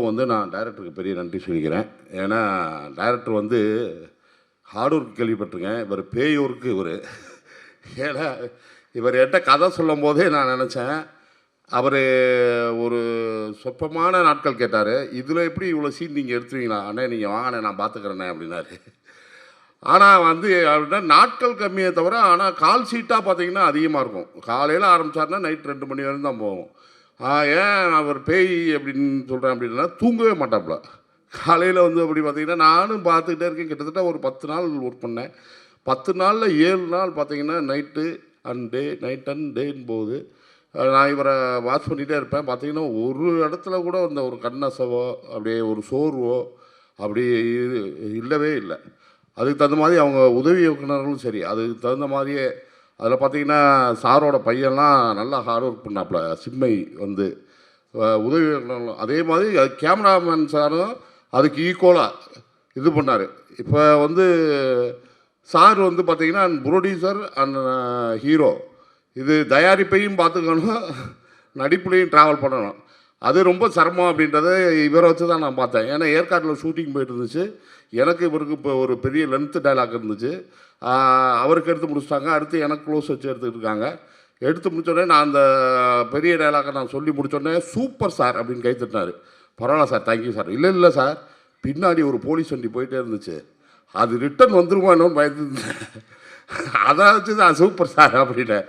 வந்து நான் டைரக்டருக்கு பெரிய நன்றி சொல்லிக்கிறேன். ஏன்னா டைரக்டர் வந்து ஹார்ட் ஒர்க் கேள்விப்பட்டிருக்கேன். இவர் பேய் ஒர்க்கு இவர். ஏன்னா இவர் என்கிட்ட கதை சொல்லும் போதே நான் நினச்சேன், அவர் ஒரு சொற்பமான நாட்கள் கேட்டார். இதில் எப்படி இவ்வளோ சீன் நீங்கள் எடுத்துவீங்களா? அண்ணே நீங்கள் வாங்கண்ணே நான் பார்த்துக்கிறேண்ணே அப்படின்னாரு. ஆனால் வந்து அப்படின்னா நாட்கள் கம்மியே தவிர, ஆனால் கால் ஷீட்டாக பார்த்தீங்கன்னா அதிகமாக இருக்கும். காலையில் ஆரம்பித்தாருன்னா நைட் 2 மணி வரைக்கும் தான் போகும். ஏன் அவர் பேய் அப்படின்னு சொல்கிறேன் அப்படின்னா, தூங்கவே மாட்டாப்புல. காலையில் வந்து அப்படி பார்த்தீங்கன்னா நானும் பார்த்துக்கிட்டே இருக்கேன். கிட்டத்தட்ட ஒரு 10 நாள் ஒர்க் பண்ணேன். 10 நாளில் 7 நாள் பார்த்தீங்கன்னா night and day, night and டேன்னு போகுது. நான் இவரை வாட்ச் பண்ணிகிட்டே இருப்பேன். பார்த்தீங்கன்னா ஒரு இடத்துல கூட அந்த ஒரு கண்ணசவோ அப்படியே ஒரு சோர்வோ அப்படி இல்லவே இல்லை. அதுக்கு தகுந்த மாதிரி அவங்க உதவி இயக்குனர்களும் சரி, அதுக்கு தகுந்த மாதிரியே அதில் பார்த்தீங்கன்னா சாரோட பையன்லாம் நல்லா ஹார்ட் ஒர்க் பண்ணாப்புல. சிம்மை வந்து உதவி இயக்குனர்களும் அதே மாதிரி கேமராமேன் சாரும் அதுக்கு ஈக்குவலாக இது பண்ணார். இப்போ வந்து சார் வந்து பார்த்திங்கன்னா ப்ரொடியூசர் அண்ட் ஹீரோ, இது தயாரிப்பையும் பார்த்துக்கணும், நடிப்புலையும் ட்ராவல் பண்ணணும். அது ரொம்ப சிரமம் அப்படின்றத இவரை வச்சு தான் நான் பார்த்தேன். ஏன்னா ஏற்காட்டில் ஷூட்டிங் போயிட்டு இருந்துச்சு. எனக்கு இவருக்கு இப்போ ஒரு பெரிய லென்த்து டைலாக் இருந்துச்சு. அவருக்கு எடுத்து முடிச்சிட்டாங்க. அடுத்து எனக்கு க்ளோஸ் வச்சு எடுத்துக்கிட்டு இருக்காங்க. எடுத்து முடித்தோடனே நான் அந்த பெரிய டைலாக்கை நான் சொல்லி முடித்தோடனே சூப்பர் சார் அப்படின்னு கை தட்டினார். பரவாயில்ல சார், தேங்க்யூ சார். இல்லை சார், பின்னாடி ஒரு போலீஸ் வண்டி போயிட்டே இருந்துச்சு, அது ரிட்டன் வந்துருமா என்னன்னு பயந்துருந்தேன். அதை வச்சு தான் சூப்பர் சார் அப்படின்னேன்.